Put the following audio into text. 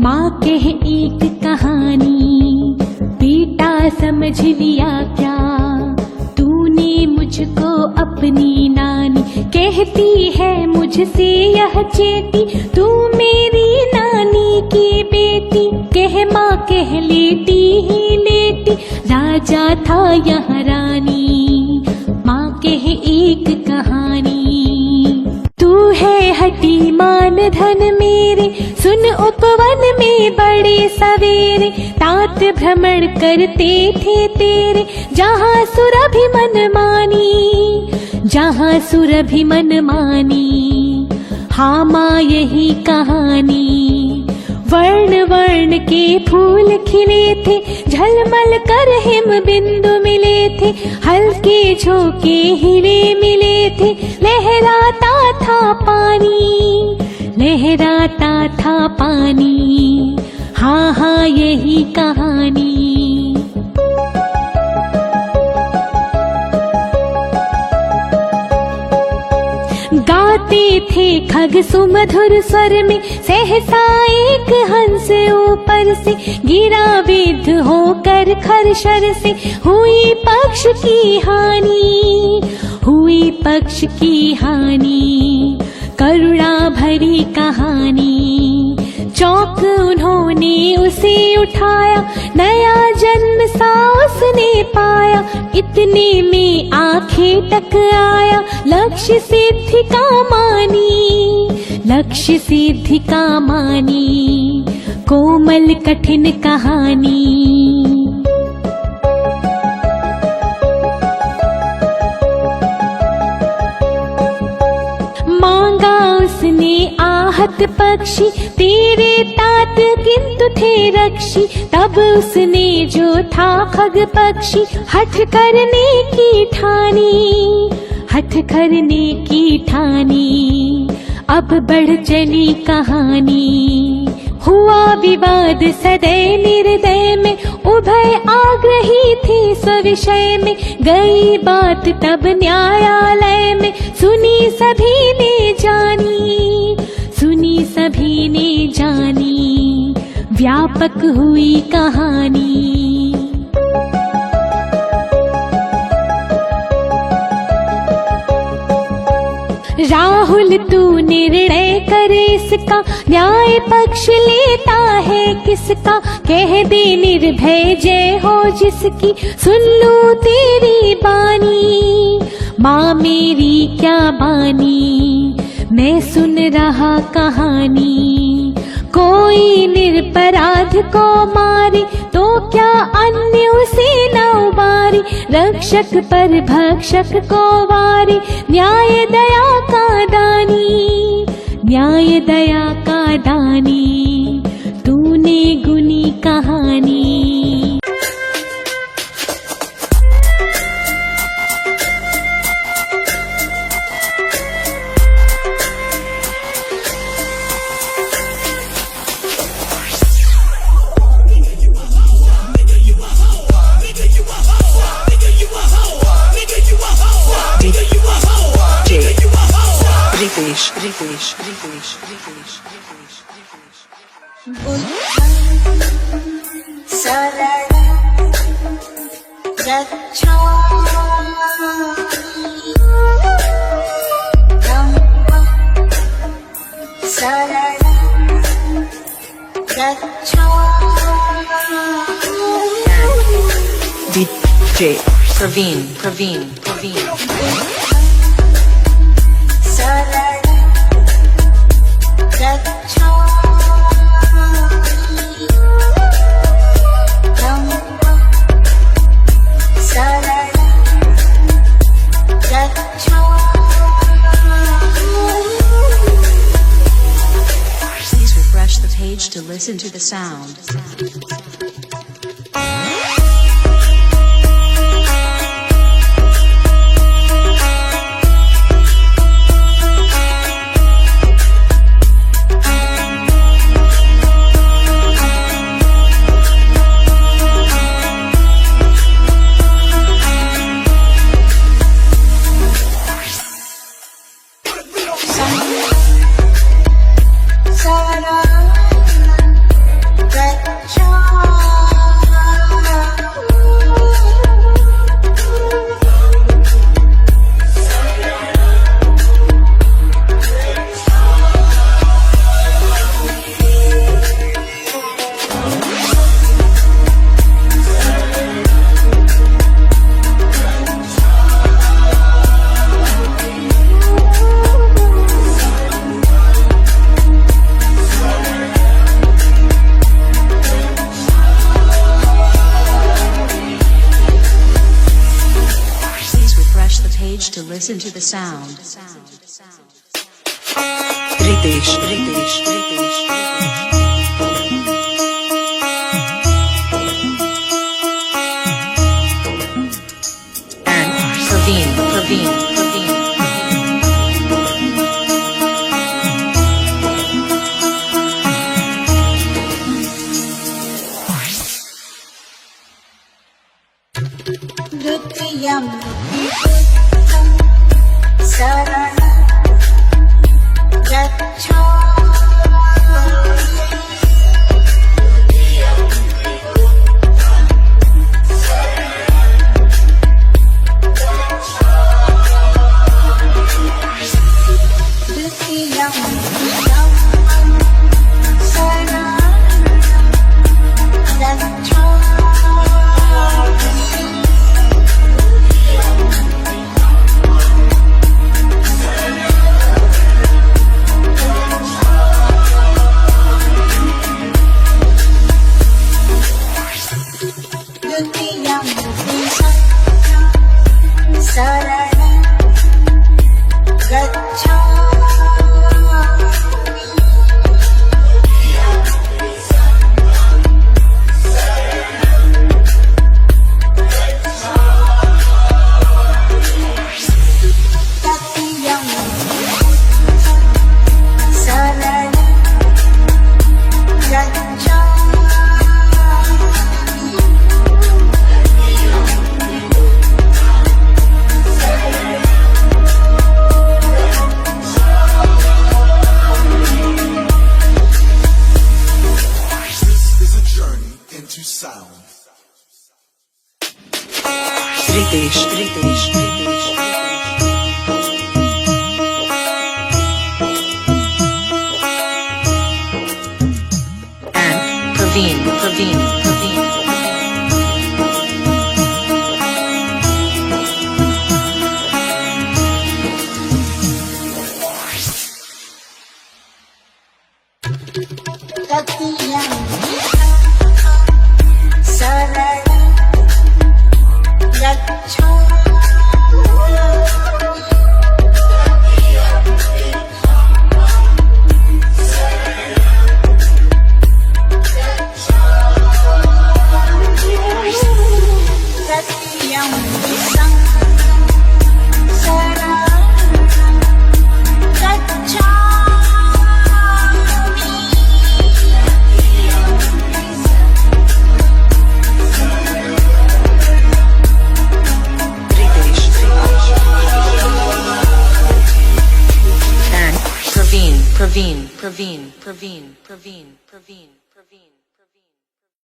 माँ कह एक कहानी, बेटा समझ लिया क्या? तूने मुझको अपनी नानी, कहती है मुझसे यह चेती, तू मेरी नानी की बेटी। कह माँ कह लेटी ही लेटी, राजा था यह रानी। माँ कह एक कहानी, तू है हटी मान धन मेरे, सुन उपवन में बड़े सवेरे, तात भ्रमण करते थे तेरे, जहाँ सुरभि मन मानी, जहाँ सुरभि मन मानी। हाँ माँ यही कहानी, वर्ण वर्ण के फूल खिले थे, झलमल कर हिम बिंदु मिले थे, हल्के झोंके हिले मिले थे, लहराता था पानी, लहराता था पानी। हाँ हाँ यही कहानी। गाते थे खग सुमधुर स्वर में, सहसा एक हंस ऊपर से गिरा, विद्ध होकर खरशर से हुई पक्ष की हानि, हुई पक्ष की हानि। करुणा भरी कहानी, चौंक उन्होंने उसे उठाया, नया जन्म सा उसने पाया, इतने में आंखें टक आया, लक्ष्य सिद्धि का मानी, लक्ष्य सिद्धि का मानी। कोमल कठिन कहानी, मांगा उसने आहत पक्षी, तेरे तात किंतु थे रक्षी, तब उसने जो था खग पक्षी, हठ करने की ठानी, हठ करने की ठानी। अब बढ़ चली कहानी, हुआ विवाद सदैव निर्दय में, उभय आग्रही थे स्विषय में, गई बात तब न्यायालय में, सुनी सभी ने जानी, सुनी सभी ने जानी, व्यापक हुई कहानी। राहुल तू निर्णय करे इसका, न्याय पक्ष लेता है किसका? कह दे निर्भय जय हो जिसकी, सुन लूं तेरी बानी, माँ मेरी क्या बानी। मैं सुन रहा कहानी, कोई निरपराध को मारे, तो क्या अन्य उसे न उबारे, रक्षक पर भक्षक को वारे, न्याय दया का दानी, न्याय दया का दानी। तूने गुनी कहानी, DJ Praveen. Please refresh the page to listen to the sound. listen to the sound. Ritesh, Ritesh, Ritesh. And Praveen, Praveen, Praveen. द्वितीयं शरणं Ritesh, Ritesh, Ritesh. And Praveen, Praveen, Praveen. तृतीयं शरणं Praveen, Praveen, Praveen, Praveen, Praveen.